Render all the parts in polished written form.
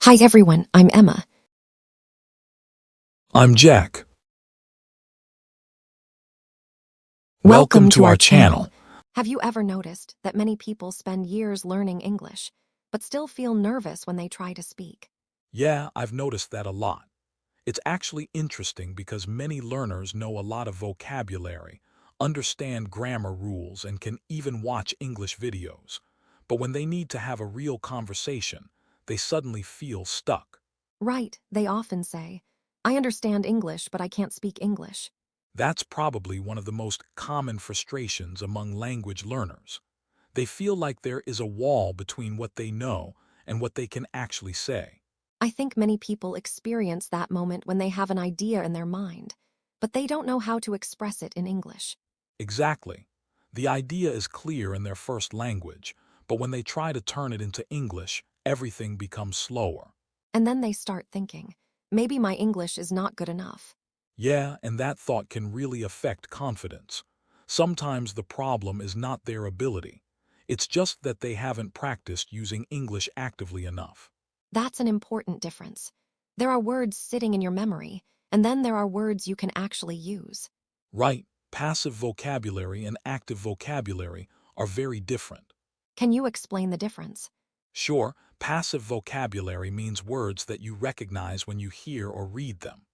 Hi everyone, I'm Emma. I'm Jack. Welcome Welcome to to our our channel. channel. Have you ever noticed that many people spend years learning English, but still feel nervous when they try to speak? Yeah, I've noticed that a lot. It's actually interesting because many learners know a lot of vocabulary, understand grammar rules, and can even watch English videos. But when they need to have a real conversation, they suddenly feel stuck. Right, they often say, I understand English, but I can't speak English. That's probably one of the most common frustrations among language learners. They feel like there is a wall between what they know and what they can actually say. I think many people experience that moment when they have an idea in their mind, but they don't know how to express it in English. Exactly. The idea is clear in their first language, but when they try to turn it into English, everything becomes slower. And then they start thinking, maybe my English is not good enough. Yeah, and that thought can really affect confidence. Sometimes the problem is not their ability. It's just that they haven't practiced using English actively enough. That's an important difference. There are words sitting in your memory, and then there are words you can actually use. Right, passive vocabulary and active vocabulary are very different. Can you explain the difference? Sure, passive vocabulary means words that you recognize when you hear or read them.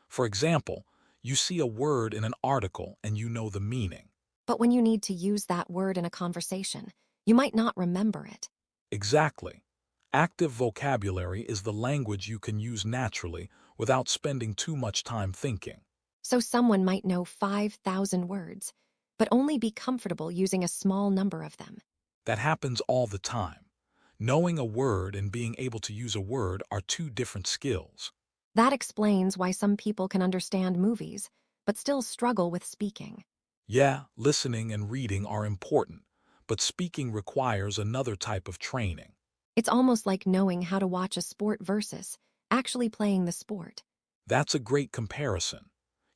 For example, you see a word in an article and you know the meaning. But when you need to use that word in a conversation, you might not remember it. Exactly. Active vocabulary is the language you can use naturally without spending too much time thinking. So someone might know 5,000 words, but only be comfortable using a small number of them. That happens all the time. Knowing a word and being able to use a word are two different skills. That explains why some people can understand movies, but still struggle with speaking. Yeah, listening and reading are important, but speaking requires another type of training. It's almost like knowing how to watch a sport versus actually playing the sport. That's a great comparison.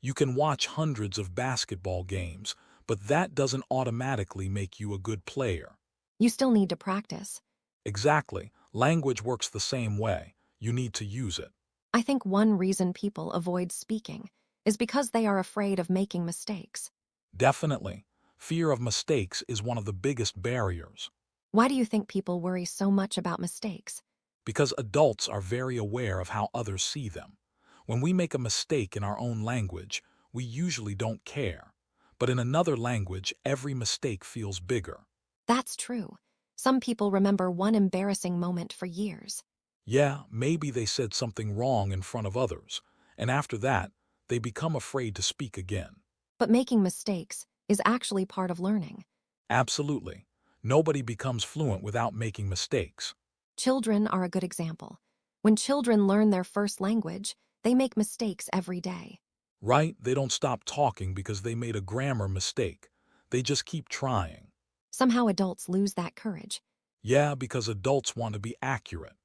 You can watch hundreds of basketball games, but that doesn't automatically make you a good player. You still need to practice. Exactly. Language works the same way. You need to use it. I think one reason people avoid speaking is because they are afraid of making mistakes. Definitely. Fear of mistakes is one of the biggest barriers Why do you think people worry so much about mistakes? because adults are very aware of how others see them. When we make a mistake in our own language, we usually don't care. But in another language, every mistake feels bigger. That's true. Some people remember one embarrassing moment for years. Yeah, maybe they said something wrong in front of others, and after that, they become afraid to speak again. But making mistakes is actually part of learning. Absolutely. Nobody becomes fluent without making mistakes. Children are a good example. When children learn their first language, they make mistakes every day. Right? They don't stop talking because they made a grammar mistake. They just keep trying. Somehow adults lose that courage. Yeah, because adults want to be accurate.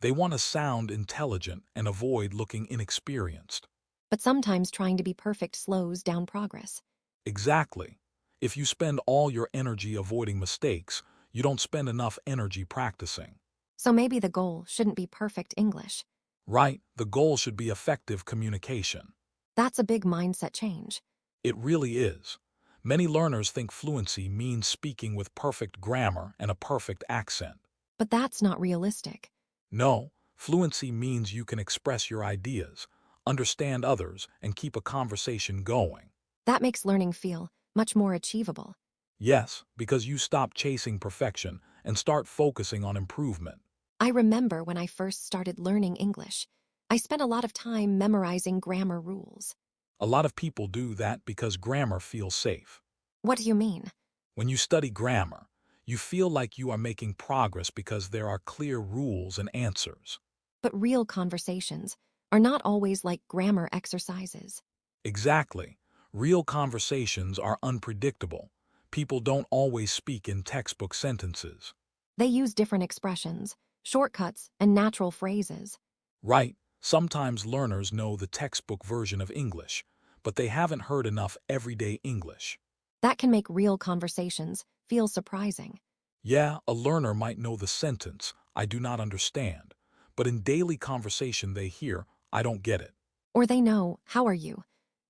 They want to sound intelligent and avoid looking inexperienced. But sometimes trying to be perfect slows down progress. Exactly. If you spend all your energy avoiding mistakes, you don't spend enough energy practicing. So maybe the goal shouldn't be perfect English. Right? The goal should be effective communication. That's a big mindset change. It really is. Many learners think fluency means speaking with perfect grammar and a perfect accent. But that's not realistic. No, fluency means you can express your ideas, understand others, and keep a conversation going. That makes learning feel much more achievable. Yes, because you stop chasing perfection and start focusing on improvement. I remember when I first started learning English, I spent a lot of time memorizing grammar rules. A lot of people do that because grammar feels safe. What do you mean? When you study grammar, you feel like you are making progress because there are clear rules and answers. But real conversations are not always like grammar exercises. Exactly. Real conversations are unpredictable. People don't always speak in textbook sentences. They use different expressions, shortcuts, and natural phrases. Right, sometimes learners know the textbook version of English, but they haven't heard enough everyday English. That can make real conversations feel surprising. Yeah, a learner might know the sentence, I do not understand, but in daily conversation they hear, "I don't get it." Or they know, how are you?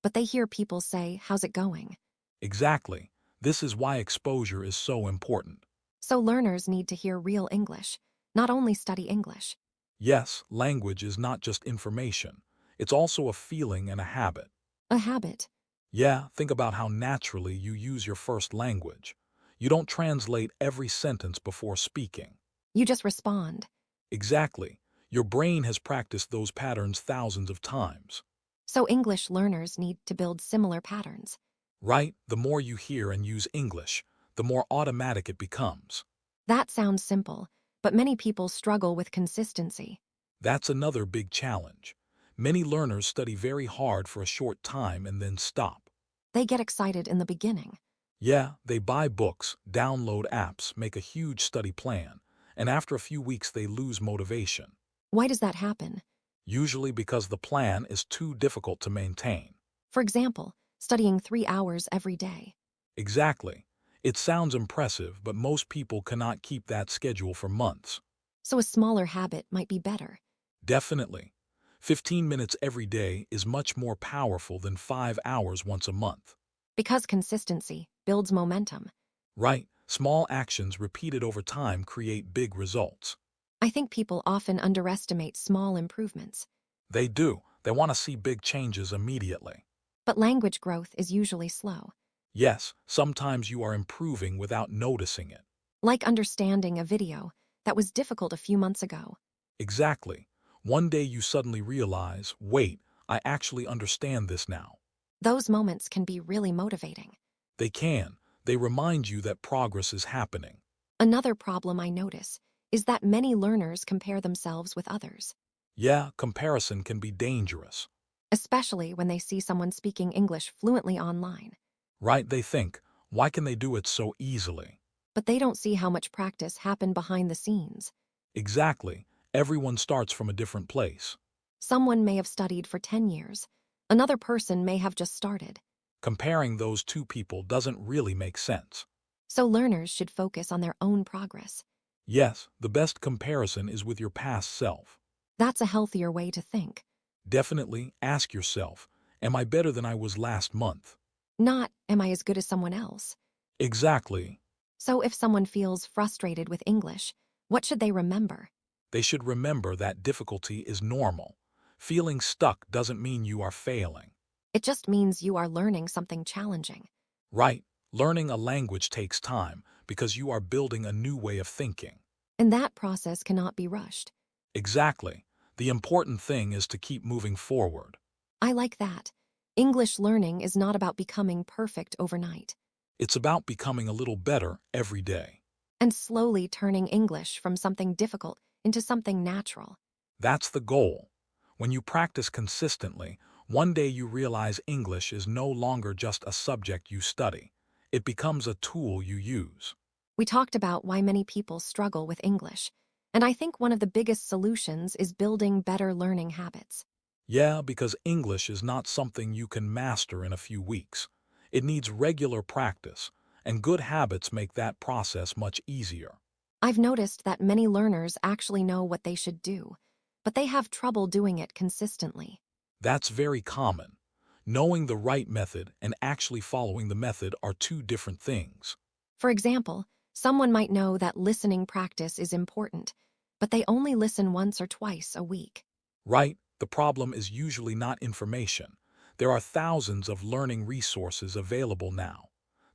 But they hear people say, how's it going? Exactly. This is why exposure is so important. So learners need to hear real English, not only study English. Yes, language is not just information. It's also a feeling and a habit. A habit. Yeah, think about how naturally you use your first language. You don't translate every sentence before speaking. You just respond. Exactly. Your brain has practiced those patterns thousands of times. So English learners need to build similar patterns. Right? The more you hear and use English, the more automatic it becomes. That sounds simple, but many people struggle with consistency. That's another big challenge. Many learners study very hard for a short time and then stop. They get excited in the beginning. Yeah, they buy books, download apps, make a huge study plan, and after a few weeks they lose motivation. Why does that happen? Usually because the plan is too difficult to maintain. For example, studying 3 hours every day. Exactly. It sounds impressive, but most people cannot keep that schedule for months. So a smaller habit might be better. Definitely. 15 minutes every day is much more powerful than 5 hours once a month. Because consistency builds momentum. Right, small actions repeated over time create big results. I think people often underestimate small improvements. They do. They want to see big changes immediately. But language growth is usually slow. Yes, sometimes you are improving without noticing it. Like understanding a video that was difficult a few months ago. Exactly. One day you suddenly realize, wait, I actually understand this now. Those moments can be really motivating. They can. They remind you that progress is happening. Another problem I notice is that many learners compare themselves with others, Yeah, comparison can be dangerous. especially when they see someone speaking English fluently online. Right? They think, why can they do it so easily? But they don't see how much practice happened behind the scenes. Exactly. Everyone starts from a different place. Someone may have studied for 10 years. Another person may have just started. Comparing those two people doesn't really make sense. So learners should focus on their own progress. Yes, the best comparison is with your past self. That's a healthier way to think. Definitely ask yourself, am I better than I was last month? Not, am I as good as someone else? Exactly. So if someone feels frustrated with English, what should they remember? They should remember that difficulty is normal. Feeling stuck doesn't mean you are failing. It just means you are learning something challenging. Right? Learning a language takes time because you are building a new way of thinking. And that process cannot be rushed. Exactly. The important thing is to keep moving forward. I like that. English learning is not about becoming perfect overnight, It's about becoming a little better every day. and slowly turning English from something difficult into something natural. That's the goal. When you practice consistently, one day you realize English is no longer just a subject you study. It becomes a tool you use. We talked about why many people struggle with English, and I think one of the biggest solutions is building better learning habits. Yeah, because English is not something you can master in a few weeks. It needs regular practice, and good habits make that process much easier. I've noticed that many learners actually know what they should do, but they have trouble doing it consistently. That's very common. Knowing the right method and actually following the method are two different things. For example, someone might know that listening practice is important, but they only listen once or twice a week. Right? The problem is usually not information. There are thousands of learning resources available now.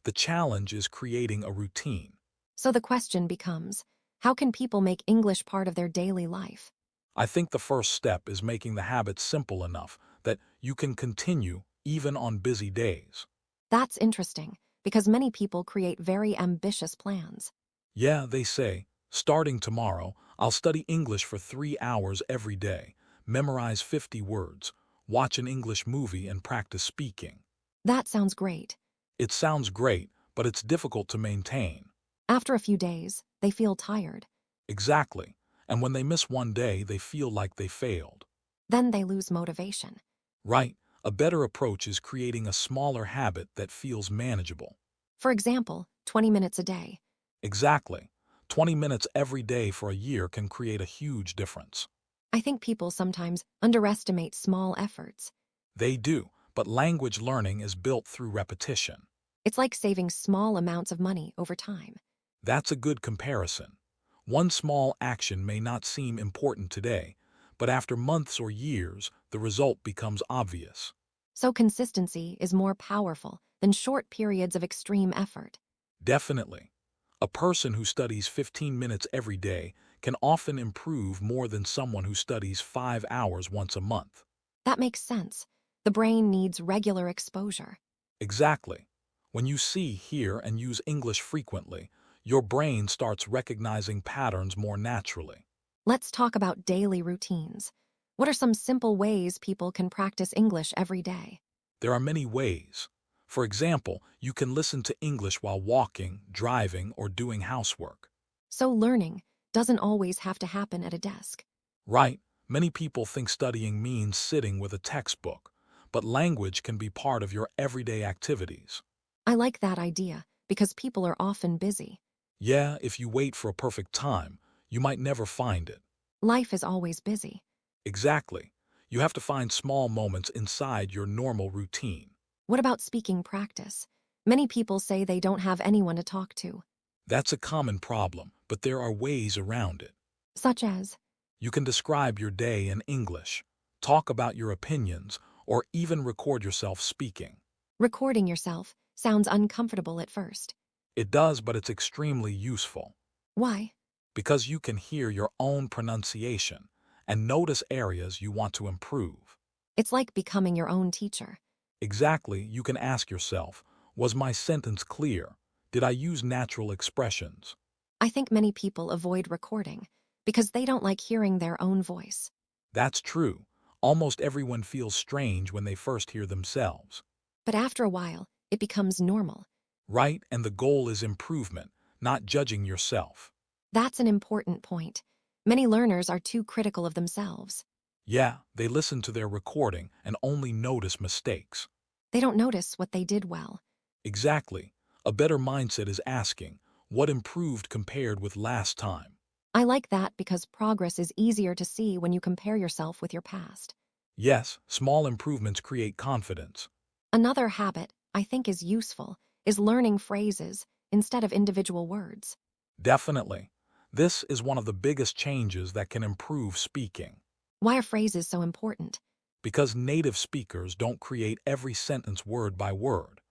The challenge is creating a routine. So the question becomes, how can people make English part of their daily life? I think the first step is making the habit simple enough that you can continue even on busy days. That's interesting, because many people create very ambitious plans. Yeah, they say, starting tomorrow, I'll study English for 3 hours every day, memorize 50 words, watch an English movie and practice speaking. That sounds great. It sounds great, but it's difficult to maintain. After a few days, they feel tired. Exactly. And when they miss one day, they feel like they failed. Then they lose motivation. Right. A better approach is creating a smaller habit that feels manageable. For example, 20 minutes a day. Exactly. 20 minutes every day for a year can create a huge difference. I think people sometimes underestimate small efforts. They do, but language learning is built through repetition. It's like saving small amounts of money over time. That's a good comparison. One small action may not seem important today, but after months or years, the result becomes obvious. So consistency is more powerful than short periods of extreme effort. Definitely. A person who studies 15 minutes every day can often improve more than someone who studies 5 hours once a month. That makes sense. The brain needs regular exposure. Exactly. When you see, hear, and use English frequently, your brain starts recognizing patterns more naturally. Let's talk about daily routines. What are some simple ways people can practice English every day? There are many ways. For example, you can listen to English while walking, driving, or doing housework. So learning doesn't always have to happen at a desk. Right, many people think studying means sitting with a textbook, but language can be part of your everyday activities. I like that idea because people are often busy. Yeah, if you wait for a perfect time, you might never find it. Life is always busy. Exactly. You have to find small moments inside your normal routine. What about speaking practice? Many people say they don't have anyone to talk to, That's a common problem, but there are ways around it. such as, You can describe your day in English, talk about your opinions, or even record yourself speaking. recording yourself sounds uncomfortable at first. It does, but it's extremely useful Why? because you can hear your own pronunciation and notice areas you want to improve. It's like becoming your own teacher. Exactly, you can ask yourself, was my sentence clear? Did I use natural expressions? I think many people avoid recording because they don't like hearing their own voice. That's true. Almost everyone feels strange when they first hear themselves. But after a while, it becomes normal. Right? And the goal is improvement, not judging yourself. That's an important point. Many learners are too critical of themselves. Yeah, they listen to their recording and only notice mistakes. They don't notice what they did well. Exactly. A better mindset is asking, what improved compared with last time? I like that because progress is easier to see when you compare yourself with your past. Yes, small improvements create confidence. Another habit I think is useful is learning phrases instead of individual words. Definitely. This is one of the biggest changes that can improve speaking. Why are phrases so important? Because native speakers don't create every sentence word by word.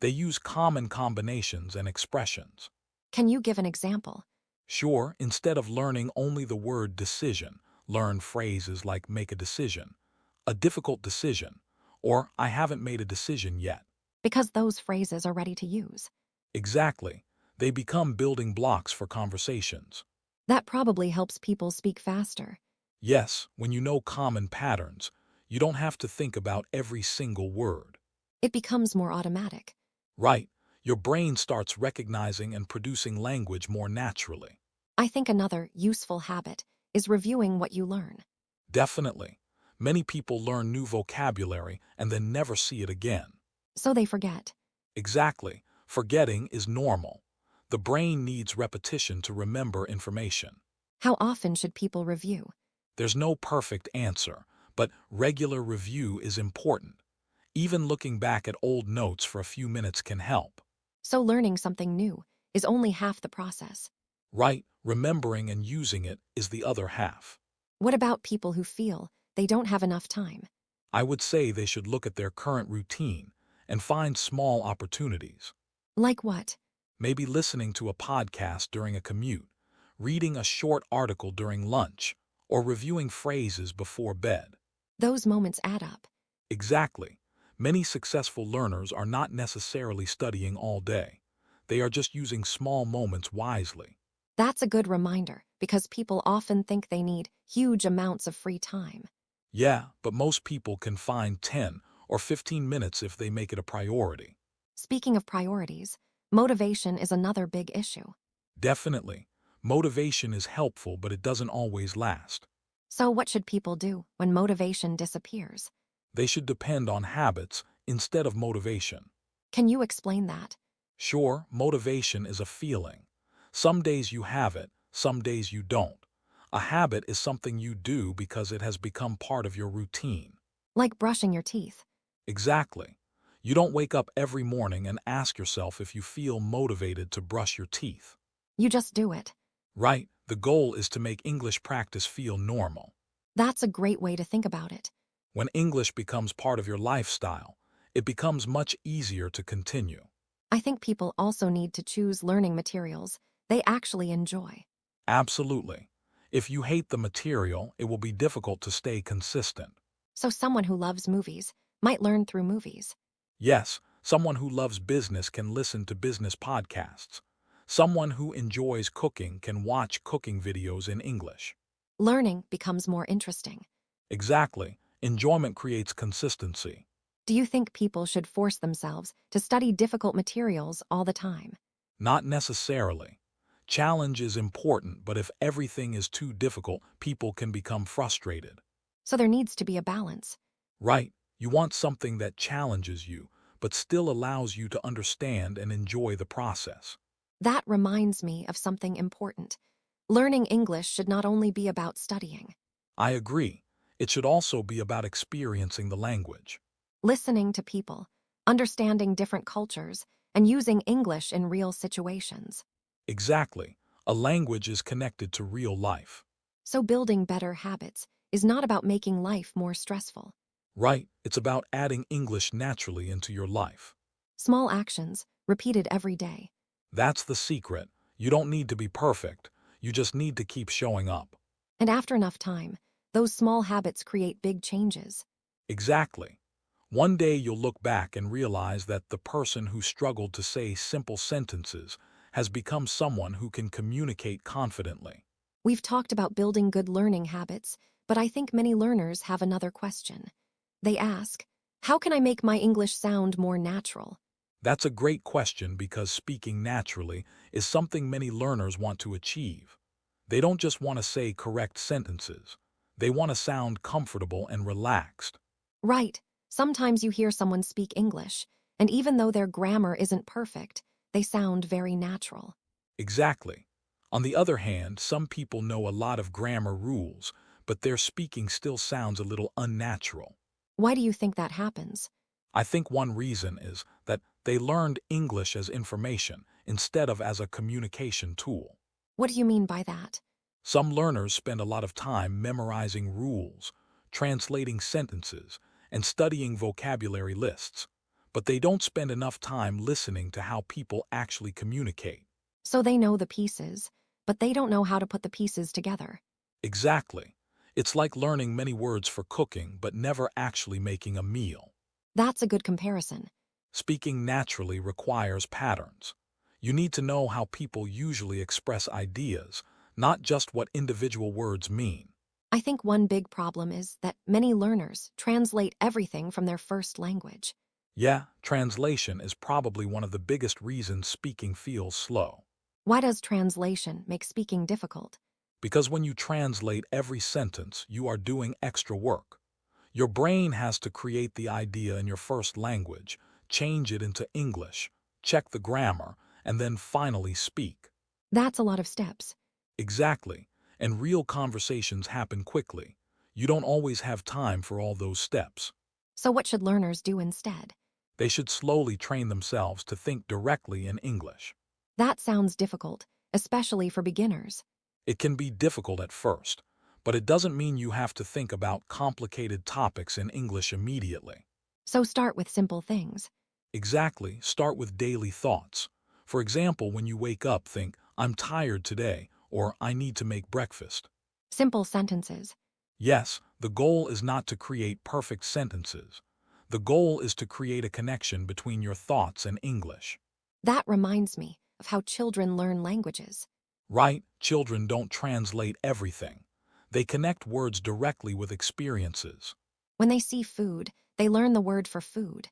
They use common combinations and expressions. Can you give an example? Sure, instead of learning only the word decision, learn phrases like make a decision, a difficult decision, or I haven't made a decision yet. Because those phrases are ready to use. Exactly. They become building blocks for conversations. That probably helps people speak faster. Yes, when you know common patterns, you don't have to think about every single word. It becomes more automatic. Right, your brain starts recognizing and producing language more naturally. I think another useful habit is reviewing what you learn. Definitely. Many people learn new vocabulary and then never see it again. So they forget. Exactly. Forgetting is normal. The brain needs repetition to remember information. How often should people review? There's no perfect answer, but regular review is important. Even looking back at old notes for a few minutes can help. So learning something new is only half the process. Right, remembering and using it is the other half. What about people who feel they don't have enough time? I would say they should look at their current routine and find small opportunities. Like what? Maybe listening to a podcast during a commute, reading a short article during lunch, or reviewing phrases before bed. Those moments add up. Exactly. Many successful learners are not necessarily studying all day. They are just using small moments wisely. That's a good reminder because people often think they need huge amounts of free time. Yeah, but most people can find 10 or 15 minutes if they make it a priority. Speaking of priorities, motivation is another big issue. Definitely. Motivation is helpful, but it doesn't always last. So what should people do when motivation disappears? They should depend on habits instead of motivation. Can you explain that? Sure, motivation is a feeling. Some days you have it, some days you don't. A habit is something you do because it has become part of your routine. Like brushing your teeth. Exactly. You don't wake up every morning and ask yourself if you feel motivated to brush your teeth. You just do it. Right? The goal is to make English practice feel normal. That's a great way to think about it. When English becomes part of your lifestyle, it becomes much easier to continue. I think people also need to choose learning materials they actually enjoy. Absolutely. If you hate the material, it will be difficult to stay consistent. So someone who loves movies might learn through movies. Yes, someone who loves business can listen to business podcasts. Someone who enjoys cooking can watch cooking videos in English. Learning becomes more interesting. Exactly. Enjoyment creates consistency. Do you think people should force themselves to study difficult materials all the time? Not necessarily. Challenge is important, but if everything is too difficult, people can become frustrated. So there needs to be a balance. Right? You want something that challenges you, but still allows you to understand and enjoy the process. That reminds me of something important. Learning English should not only be about studying. I agree. It should also be about experiencing the language. Listening to people, understanding different cultures, and using English in real situations. Exactly. A language is connected to real life. So building better habits is not about making life more stressful. Right? It's about adding English naturally into your life. Small actions, repeated every day. That's the secret. You don't need to be perfect. You just need to keep showing up. And after enough time, those small habits create big changes. Exactly. One day you'll look back and realize that the person who struggled to say simple sentences has become someone who can communicate confidently. We've talked about building good learning habits, but I think many learners have another question. They ask, how can I make my English sound more natural? That's a great question because speaking naturally is something many learners want to achieve. They don't just want to say correct sentences. They want to sound comfortable and relaxed. Right, sometimes you hear someone speak English, and even though their grammar isn't perfect, they sound very natural. Exactly. On the other hand, some people know a lot of grammar rules, but their speaking still sounds a little unnatural. Why do you think that happens? I think one reason is that they learned English as information instead of as a communication tool. What do you mean by that? Some learners spend a lot of time memorizing rules, translating sentences, and studying vocabulary lists, but they don't spend enough time listening to how people actually communicate. So they know the pieces, but they don't know how to put the pieces together. Exactly. It's like learning many words for cooking but never actually making a meal. That's a good comparison. Speaking naturally requires patterns. You need to know how people usually express ideas, not just what individual words mean. I think one big problem is that many learners translate everything from their first language. Yeah, translation is probably one of the biggest reasons speaking feels slow. Why does translation make speaking difficult? Because when you translate every sentence, you are doing extra work. Your brain has to create the idea in your first language, change it into English, check the grammar, and then finally speak. That's a lot of steps. Exactly. And real conversations happen quickly. You don't always have time for all those steps. So what should learners do instead? They should slowly train themselves to think directly in English. That sounds difficult, especially for beginners. It can be difficult at first, but it doesn't mean you have to think about complicated topics in English immediately. So start with simple things. Exactly, start with daily thoughts. For example, when you wake up, think, I'm tired today, or I need to make breakfast. Simple sentences. Yes, the goal is not to create perfect sentences. The goal is to create a connection between your thoughts and English. That reminds me of how children learn languages. Right? Children don't translate everything. They connect words directly with experiences. When they see food, they learn the word for food.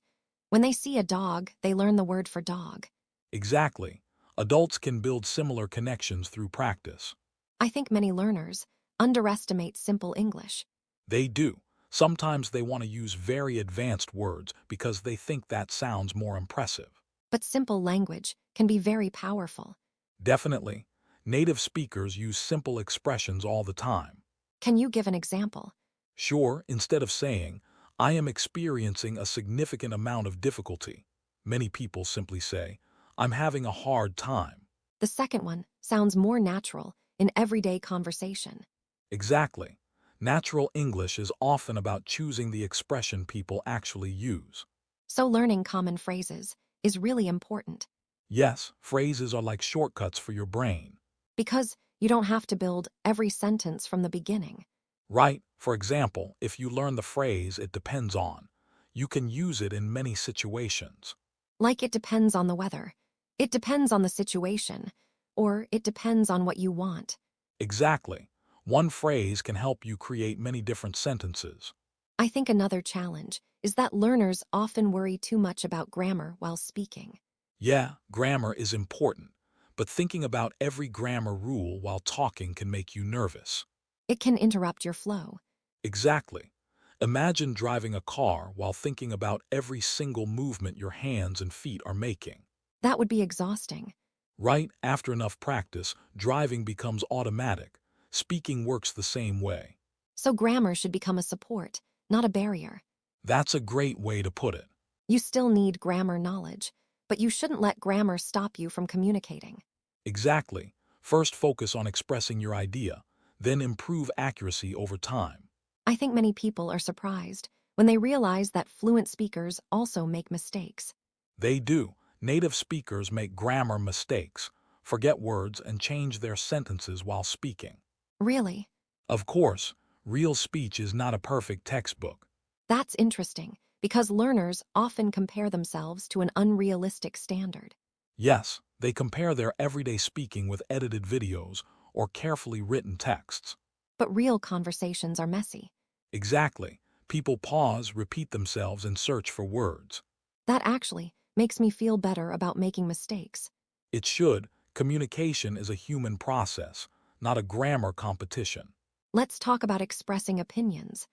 When they see a dog, they learn the word for dog. Exactly. Adults can build similar connections through practice. I think many learners underestimate simple English. They do. Sometimes they want to use very advanced words because they think that sounds more impressive. But simple language can be very powerful. Definitely. Native speakers use simple expressions all the time. Can you give an example? Sure, instead of saying, I am experiencing a significant amount of difficulty, many people simply say, I'm having a hard time. The second one sounds more natural in everyday conversation. Exactly. Natural English is often about choosing the expression people actually use. So learning common phrases is really important Yes, phrases are like shortcuts for your brain. because you don't have to build every sentence from the beginning. Right? For example, if you learn the phrase it depends on, you can use it in many situations. Like it depends on the weather, it depends on the situation, or it depends on what you want. Exactly. One phrase can help you create many different sentences. I think another challenge is that learners often worry too much about grammar while speaking. Yeah, grammar is important, but thinking about every grammar rule while talking can make you nervous. It can interrupt your flow. Exactly. Imagine driving a car while thinking about every single movement your hands and feet are making. That would be exhausting. Right after enough practice, driving becomes automatic. Speaking works the same way. So grammar should become a support, not a barrier. That's a great way to put it. You still need grammar knowledge, but you shouldn't let grammar stop you from communicating. Exactly. First focus on expressing your idea, then improve accuracy over time. I think many people are surprised when they realize that fluent speakers also make mistakes. They do. Native speakers make grammar mistakes, forget words, and change their sentences while speaking. Really? Of course, real speech is not a perfect textbook. That's interesting because learners often compare themselves to an unrealistic standard. Yes, they compare their everyday speaking with edited videos or carefully written texts. But real conversations are messy. Exactly. People pause, repeat themselves, and search for words. That actually makes me feel better about making mistakes. It should. Communication is a human process, not a grammar competition. Let's talk about expressing opinions.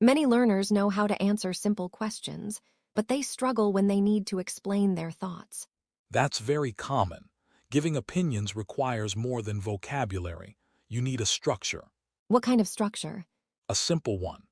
Many learners know how to answer simple questions, but they struggle when they need to explain their thoughts. That's very common. Giving opinions requires more than vocabulary. You need a structure, What kind of structure? a simple one.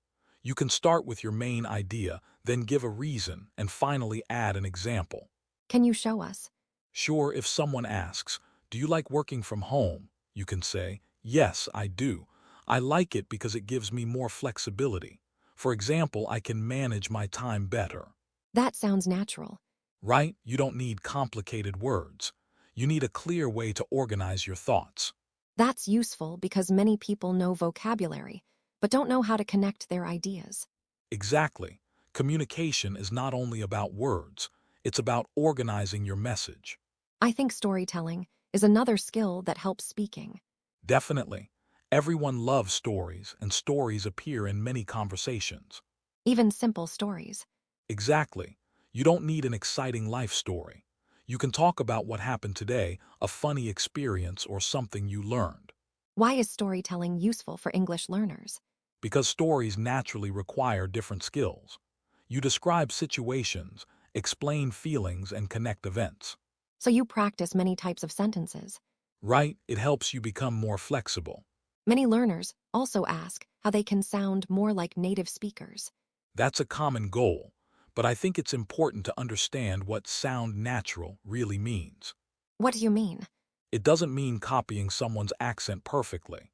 You can start with your main idea, then give a reason, and finally add an example. Can you show us? Sure, if someone asks, do you like working from home? You can say, yes, I do. I like it because it gives me more flexibility. For example, I can manage my time better. That sounds natural. Right? You don't need complicated words. You need a clear way to organize your thoughts. That's useful because many people know vocabulary, but don't know how to connect their ideas. Exactly. Communication is not only about words, it's about organizing your message. I think storytelling is another skill that helps speaking. Definitely. Everyone loves stories, and stories appear in many conversations. Even simple stories. Exactly. You don't need an exciting life story. You can talk about what happened today, a funny experience, or something you learned. Why is storytelling useful for English learners? Because stories naturally require different skills. You describe situations, explain feelings, and connect events. So you practice many types of sentences. Right? It helps you become more flexible. Many learners also ask how they can sound more like native speakers. That's a common goal, but I think it's important to understand what sound natural really means. What do you mean? It doesn't mean copying someone's accent perfectly.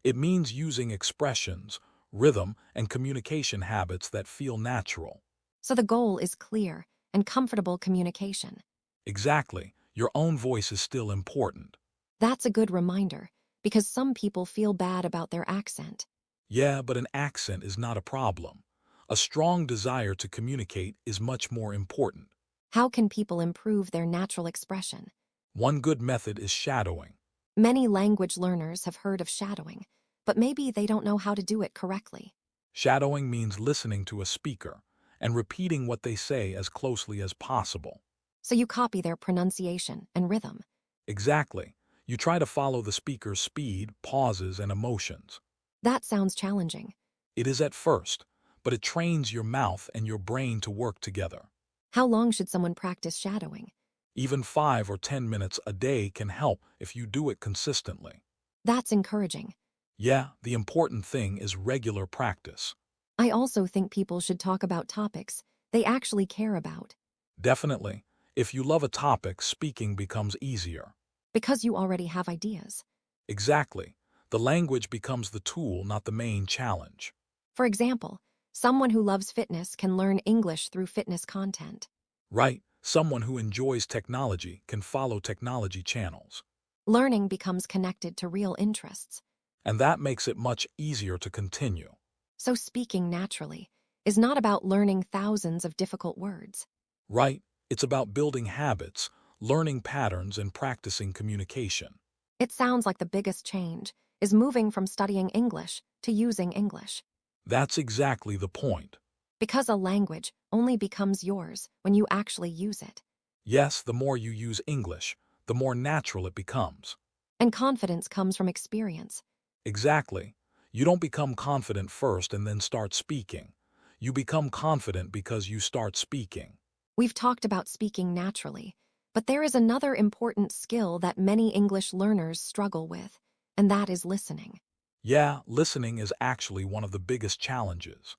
It means using expressions, rhythm, and communication habits that feel natural. So the goal is clear and comfortable communication. Exactly, your own voice is still important. That's a good reminder because some people feel bad about their accent. Yeah, but an accent is not a problem. A strong desire to communicate is much more important. How can people improve their natural expression? One good method is shadowing. Many language learners have heard of shadowing, but maybe they don't know how to do it correctly. Shadowing means listening to a speaker and repeating what they say as closely as possible. So you copy their pronunciation and rhythm. Exactly. You try to follow the speaker's speed, pauses, and emotions. That sounds challenging. It is at first, but it trains your mouth and your brain to work together. How long should someone practice shadowing? Even 5 or 10 minutes a day can help if you do it consistently. That's encouraging. Yeah, the important thing is regular practice. I also think people should talk about topics they actually care about, Definitely, if you love a topic, speaking becomes easier. because you already have ideas. Exactly. The language becomes the tool, not the main challenge. For example, someone who loves fitness can learn English through fitness content. Right? Someone who enjoys technology can follow technology channels. Learning becomes connected to real interests. And that makes it much easier to continue. So speaking naturally is not about learning thousands of difficult words. Right? It's about building habits, learning patterns, and practicing communication. It sounds like the biggest change is moving from studying English to using English. That's exactly the point. Because a language only becomes yours when you actually use it. Yes, the more you use English, the more natural it becomes. And confidence comes from experience. Exactly. You don't become confident first and then start speaking. You become confident because you start speaking. We've talked about speaking naturally, but there is another important skill that many English learners struggle with, and that is listening. Yeah, listening is actually one of the biggest challenges.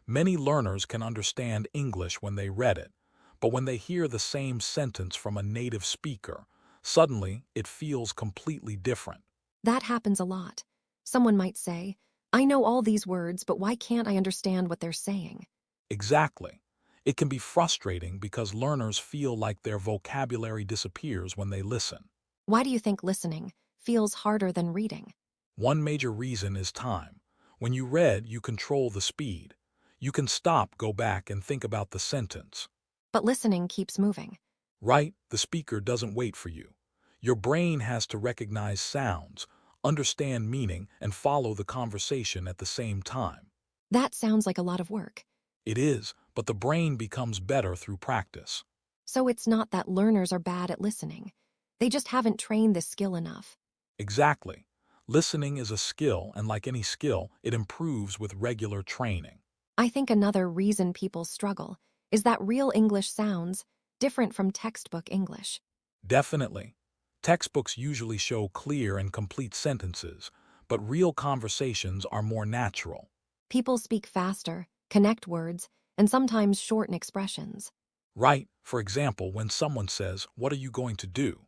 Many learners can understand English when they read it, but when they hear the same sentence from a native speaker, suddenly it feels completely different. That happens a lot. Someone might say, I know all these words, but why can't I understand what they're saying? Exactly. It can be frustrating because learners feel like their vocabulary disappears when they listen. Why do you think listening feels harder than reading? One major reason is time. When you read, you control the speed. You can stop, go back, and think about the sentence. But listening keeps moving. Right? The speaker doesn't wait for you. Your brain has to recognize sounds, understand meaning, and follow the conversation at the same time. That sounds like a lot of work. It is, but the brain becomes better through practice. So it's not that learners are bad at listening. They just haven't trained this skill enough. Exactly. Listening is a skill, and like any skill, it improves with regular training. I think another reason people struggle is that real English sounds different from textbook English. Definitely. Textbooks usually show clear and complete sentences, but real conversations are more natural. People speak faster, connect words, and sometimes shorten expressions. Right? For example, when someone says, "What are you going to do?"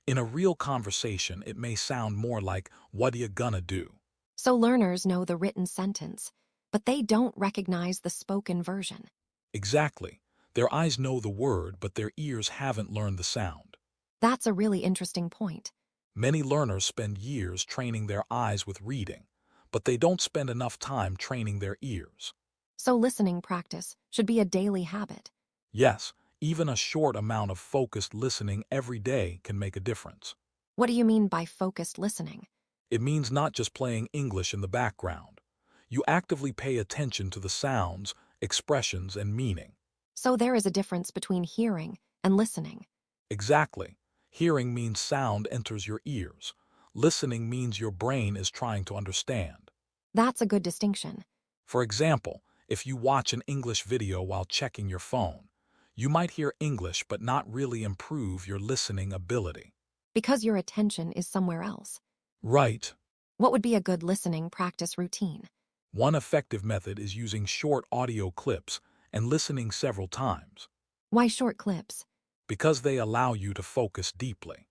In a real conversation, it may sound more like, "What are you gonna do?" So learners know the written sentence, but they don't recognize the spoken version. Exactly. Their eyes know the word, but their ears haven't learned the sound. That's a really interesting point. Many learners spend years training their eyes with reading, but they don't spend enough time training their ears. So listening practice should be a daily habit. Yes, even a short amount of focused listening every day can make a difference. What do you mean by focused listening? It means not just playing English in the background. You actively pay attention to the sounds, expressions, and meaning. So there is a difference between hearing and listening. Exactly. Hearing means sound enters your ears. Listening means your brain is trying to understand. That's a good distinction. For example, if you watch an English video while checking your phone, you might hear English but not really improve your listening ability. Because your attention is somewhere else. Right. What would be a good listening practice routine? One effective method is using short audio clips and listening several times, Why short clips? because they allow you to focus deeply.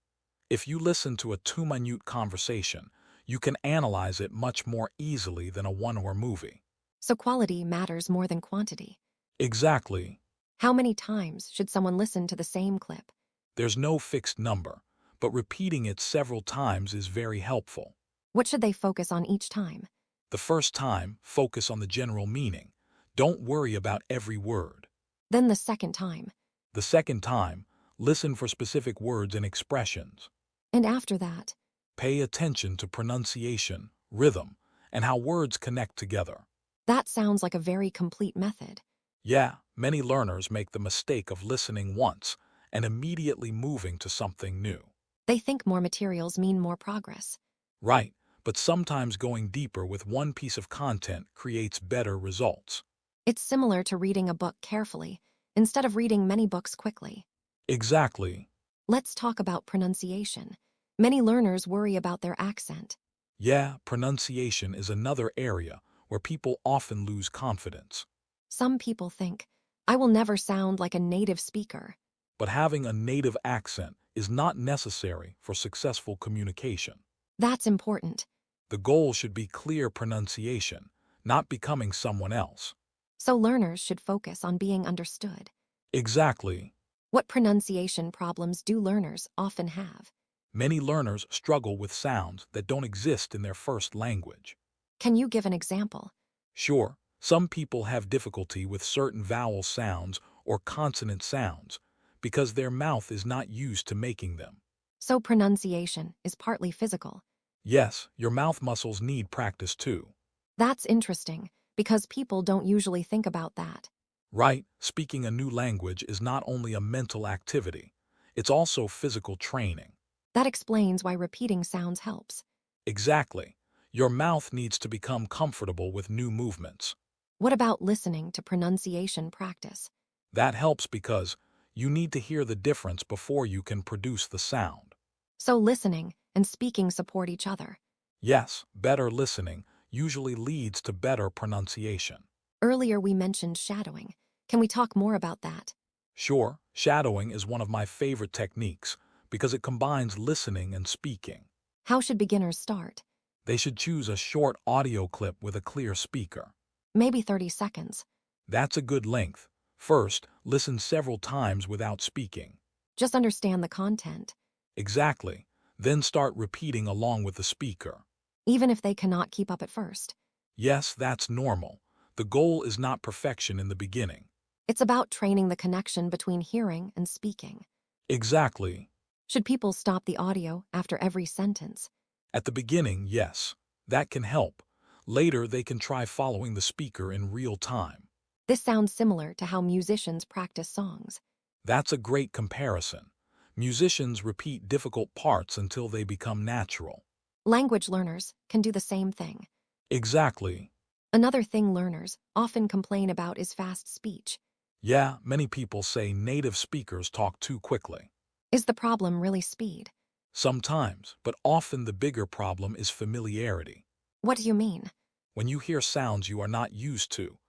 If you listen to a 2-minute conversation, you can analyze it much more easily than a 1-hour movie. So quality matters more than quantity. Exactly. How many times should someone listen to the same clip? There's no fixed number, but repeating it several times is very helpful. What should they focus on each time? The first time, focus on the general meaning. Don't worry about every word. Then the second time. The second time, listen for specific words and expressions. And after that. Pay attention to pronunciation, rhythm, and how words connect together. That sounds like a very complete method. Yeah, many learners make the mistake of listening once and immediately moving to something new. They think more materials mean more progress. Right, but sometimes going deeper with one piece of content creates better results. It's similar to reading a book carefully instead of reading many books quickly. Exactly. Let's talk about pronunciation. Many learners worry about their accent. Yeah, pronunciation is another area where people often lose confidence. Some people think, I will never sound like a native speaker. But having a native accent is not necessary for successful communication. That's important. The goal should be clear pronunciation, not becoming someone else. So learners should focus on being understood. Exactly. What pronunciation problems do learners often have? Many learners struggle with sounds that don't exist in their first language. Can you give an example? Sure, some people have difficulty with certain vowel sounds or consonant sounds because their mouth is not used to making them. So pronunciation is partly physical. Yes, your mouth muscles need practice too. That's interesting, because people don't usually think about that. Right, speaking a new language is not only a mental activity, it's also physical training. That explains why repeating sounds helps. Exactly. Your mouth needs to become comfortable with new movements. What about listening to pronunciation practice? That helps because you need to hear the difference before you can produce the sound. So listening and speaking support each other. Yes, better listening usually leads to better pronunciation. Earlier we mentioned shadowing. Can we talk more about that? Sure, shadowing is one of my favorite techniques because it combines listening and speaking. How should beginners start? They should choose a short audio clip with a clear speaker. Maybe 30 seconds. That's a good length. First, listen several times without speaking. Just understand the content. Exactly. Then start repeating along with the speaker. Even if they cannot keep up at first. Yes, that's normal. The goal is not perfection in the beginning. It's about training the connection between hearing and speaking. Exactly. Should people stop the audio after every sentence? At the beginning, yes, that can help. Later, they can try following the speaker in real time. This sounds similar to how musicians practice songs. That's a great comparison. Musicians repeat difficult parts until they become natural. Language learners can do the same thing. Exactly. Another thing learners often complain about is fast speech. Yeah, many people say native speakers talk too quickly. Is the problem really speed? Sometimes, but often the bigger problem is familiarity. What do you mean? When you hear sounds you are not used to,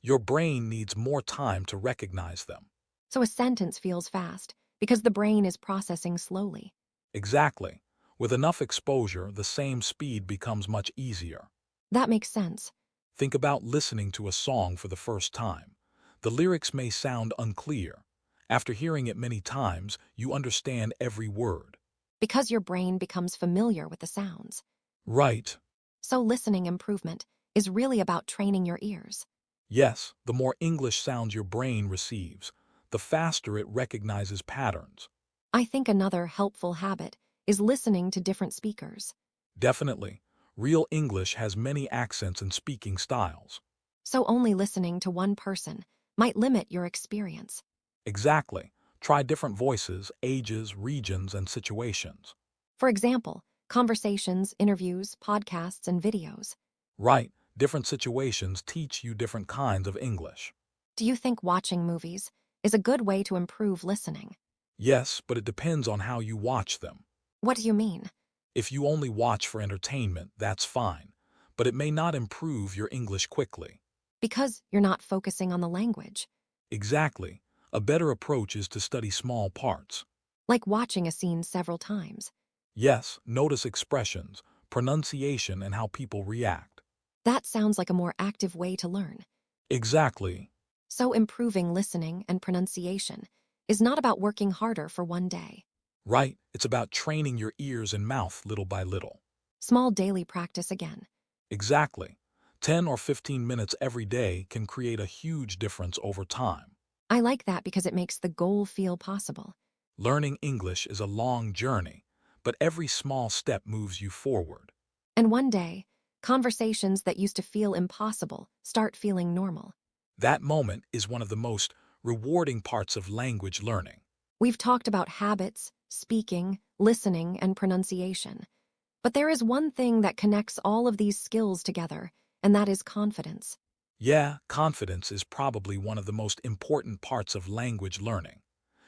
your brain needs more time to recognize them. So a sentence feels fast because the brain is processing slowly. Exactly. With enough exposure, the same speed becomes much easier. That makes sense. Think about listening to a song for the first time. The lyrics may sound unclear. After hearing it many times, you understand every word. Because your brain becomes familiar with the sounds. Right. So listening improvement is really about training your ears. Yes, the more English sounds your brain receives, the faster it recognizes patterns. I think another helpful habit is listening to different speakers. Definitely. Real English has many accents and speaking styles. So only listening to one person might limit your experience. Exactly. Try different voices, ages, regions, and situations. For example, conversations, interviews, podcasts, and videos. Right. Different situations teach you different kinds of English. Do you think watching movies is a good way to improve listening? Yes, but it depends on how you watch them. What do you mean? If you only watch for entertainment, that's fine, but it may not improve your English quickly. Because you're not focusing on the language. Exactly. A better approach is to study small parts. Like watching a scene several times. Yes, notice expressions, pronunciation, and how people react. That sounds like a more active way to learn. Exactly. So improving listening and pronunciation is not about working harder for one day. Right, it's about training your ears and mouth little by little. Small daily practice again. Exactly. 10 or 15 minutes every day can create a huge difference over time. I like that because it makes the goal feel possible. Learning English is a long journey, but every small step moves you forward. And one day, conversations that used to feel impossible start feeling normal. That moment is one of the most rewarding parts of language learning. We've talked about habits, speaking, listening, and pronunciation. But there is one thing that connects all of these skills together, and that is confidence. Yeah, confidence is probably one of the most important parts of language learning.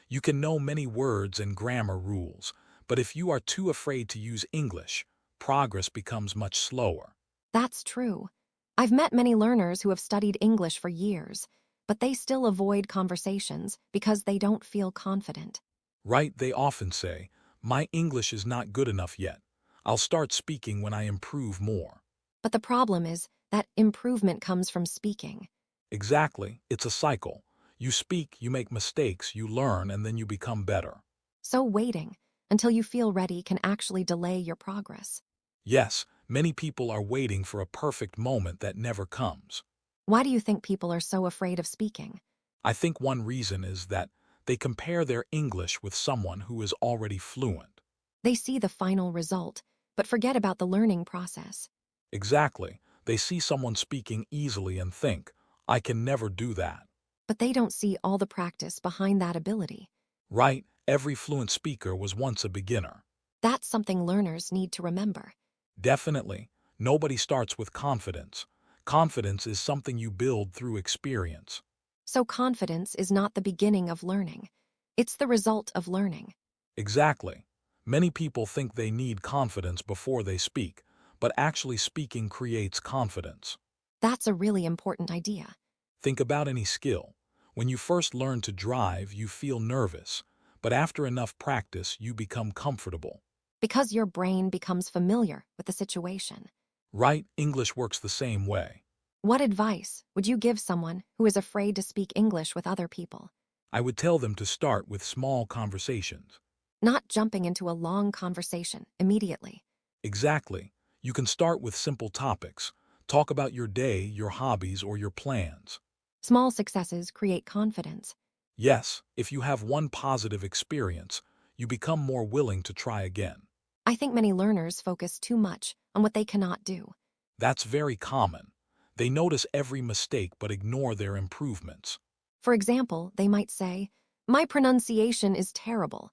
You can know many words and grammar rules, but if you are too afraid to use English, progress becomes much slower. That's true. I've met many learners who have studied English for years, but they still avoid conversations because they don't feel confident. Right? They often say, my English is not good enough yet. I'll start speaking when I improve more. But the problem is that improvement comes from speaking. Exactly. It's a cycle. You speak, you make mistakes, you learn, and then you become better. So waiting until you feel ready can actually delay your progress. Yes, many people are waiting for a perfect moment that never comes. Why do you think people are so afraid of speaking? I think one reason is that they compare their English with someone who is already fluent. They see the final result, but forget about the learning process. Exactly. They see someone speaking easily and think, I can never do that. But they don't see all the practice behind that ability. Right? Every fluent speaker was once a beginner. That's something learners need to remember. Definitely. Nobody starts with confidence. Confidence is something you build through experience. So confidence is not the beginning of learning. It's the result of learning. Exactly. Many people think they need confidence before they speak, but actually speaking creates confidence. That's a really important idea. Think about any skill. When you first learn to drive, you feel nervous, but after enough practice, you become comfortable. Because your brain becomes familiar with the situation. Right? English works the same way. What advice would you give someone who is afraid to speak English with other people? I would tell them to start with small conversations. Not jumping into a long conversation immediately. Exactly. You can start with simple topics. Talk about your day, your hobbies, or your plans. Small successes create confidence. Yes, if you have one positive experience, you become more willing to try again. I think many learners focus too much on what they cannot do. That's very common. They notice every mistake but ignore their improvements. For example, they might say, "My pronunciation is terrible,"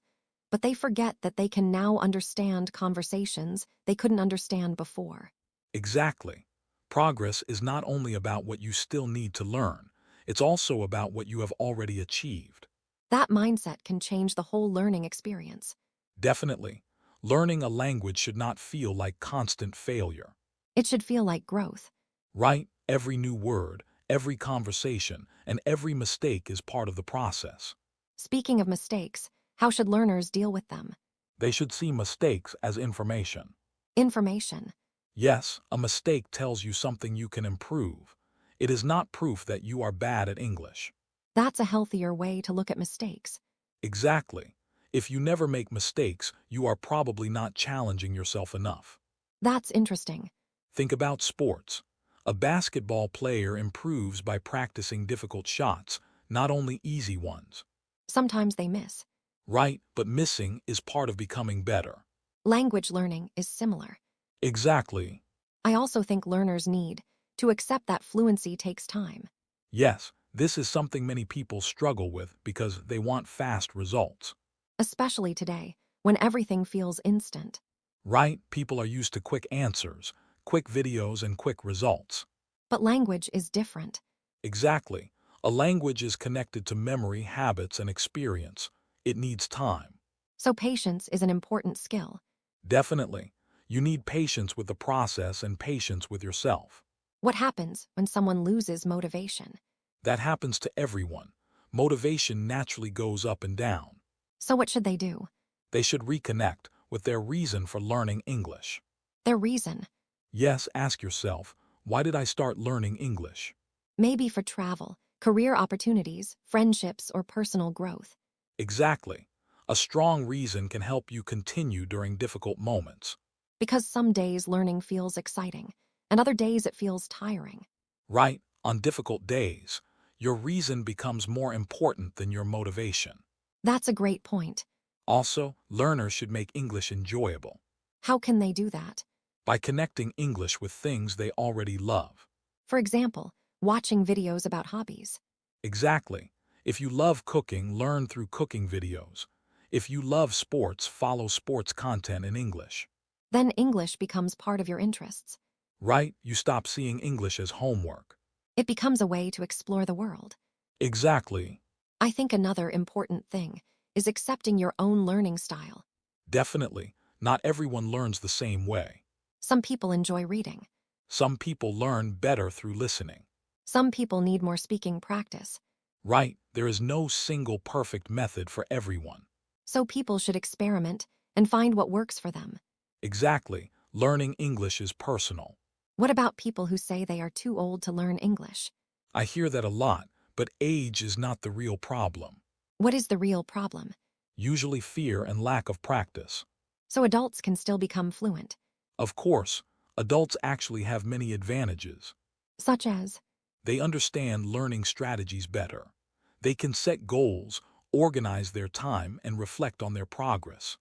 but they forget that they can now understand conversations they couldn't understand before. Exactly. Progress is not only about what you still need to learn, it's also about what you have already achieved. That mindset can change the whole learning experience. Definitely. Learning a language should not feel like constant failure. It should feel like growth. Right? Every new word, every conversation, and every mistake is part of the process. Speaking of mistakes, how should learners deal with them? They should see mistakes as information. Information. Yes, a mistake tells you something you can improve. It is not proof that you are bad at English. That's a healthier way to look at mistakes. Exactly. If you never make mistakes, you are probably not challenging yourself enough. That's interesting. Think about sports. A basketball player improves by practicing difficult shots, not only easy ones. Sometimes they miss. Right, but missing is part of becoming better. Language learning is similar. Exactly. I also think learners need to accept that fluency takes time. Yes, this is something many people struggle with because they want fast results. Especially today, when everything feels instant. Right, people are used to quick answers, quick videos, and quick results. But language is different. Exactly. A language is connected to memory, habits, and experience. It needs time. So patience is an important skill. Definitely. You need patience with the process and patience with yourself. What happens when someone loses motivation? That happens to everyone. Motivation naturally goes up and down. So what should they do? They should reconnect with their reason for learning English. Their reason. Yes, ask yourself, why did I start learning English? Maybe for travel, career opportunities, friendships, or personal growth. Exactly. A strong reason can help you continue during difficult moments. Because some days learning feels exciting, and other days it feels tiring. Right, on difficult days, your reason becomes more important than your motivation. That's a great point. Also, learners should make English enjoyable How can they do that? by connecting English with things they already love. For example, watching videos about hobbies. Exactly. If you love cooking, learn through cooking videos. If you love sports, follow sports content in English. Then English becomes part of your interests. Right? You stop seeing English as homework. It becomes a way to explore the world. Exactly. I think another important thing is accepting your own learning style. Definitely, not everyone learns the same way. Some people enjoy reading. Some people learn better through listening. Some people need more speaking practice. Right, there is no single perfect method for everyone. So people should experiment and find what works for them. Exactly, learning English is personal. What about people who say they are too old to learn English? I hear that a lot, but age is not the real problem. What is the real problem? Usually fear and lack of practice. So adults can still become fluent. Of course, adults actually have many advantages. Such as, They understand learning strategies better. They can set goals, organize their time, and reflect on their progress.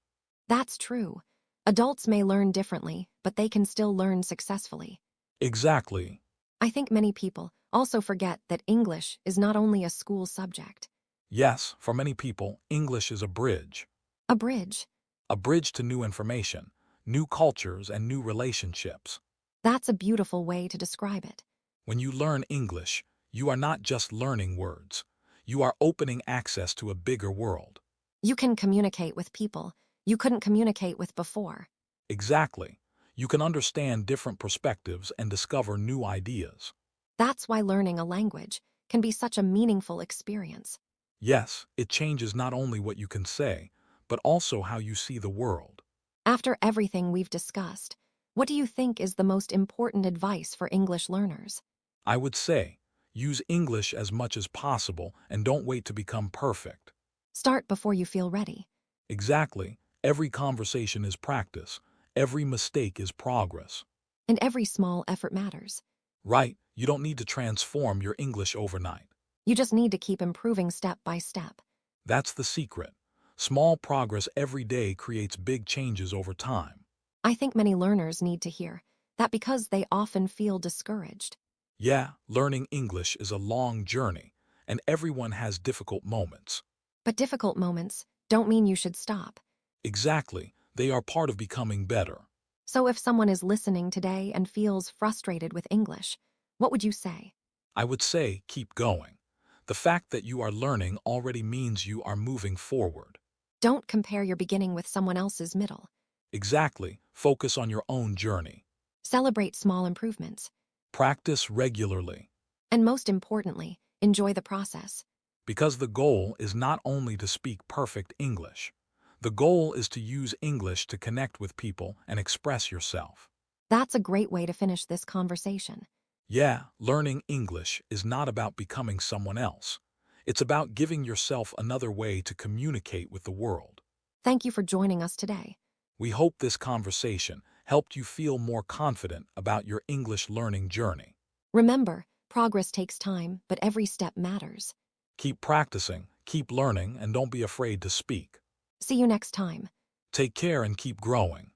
that's true. Adults may learn differently, but they can still learn successfully. Exactly. I think many people also forget that English is not only a school subject. Yes, for many people, English is A bridge. a bridge to new information, new cultures, and new relationships. That's a beautiful way to describe it. When you learn English, you are not just learning words. You are opening access to a bigger world. You can communicate with people you couldn't communicate with before. Exactly. You can understand different perspectives and discover new ideas. That's why learning a language can be such a meaningful experience. Yes, it changes not only what you can say, but also how you see the world. After everything we've discussed, what do you think is the most important advice for English learners? I would say, use English as much as possible and don't wait to become perfect. Start before you feel ready. Exactly. Every conversation is practice. Every mistake is progress. And every small effort matters. Right, you don't need to transform your English overnight. You just need to keep improving step by step. That's the secret. Small progress every day creates big changes over time. I think many learners need to hear that because they often feel discouraged. Yeah, learning English is a long journey, and everyone has difficult moments. But difficult moments don't mean you should stop. Exactly, they are part of becoming better. So if someone is listening today and feels frustrated with English, what would you say? I would say keep going. The fact that you are learning already means you are moving forward. Don't compare your beginning with someone else's middle. Exactly, focus on your own journey. Celebrate small improvements. Practice regularly, And most importantly, enjoy the process. because the goal is not only to speak perfect English. The goal is to use English to connect with people and express yourself. That's a great way to finish this conversation. Yeah, learning English is not about becoming someone else. It's about giving yourself another way to communicate with the world. Thank you for joining us today. We hope this conversation helped you feel more confident about your English learning journey. Remember, progress takes time, but every step matters. Keep practicing, keep learning, and don't be afraid to speak. See you next time. Take care and keep growing.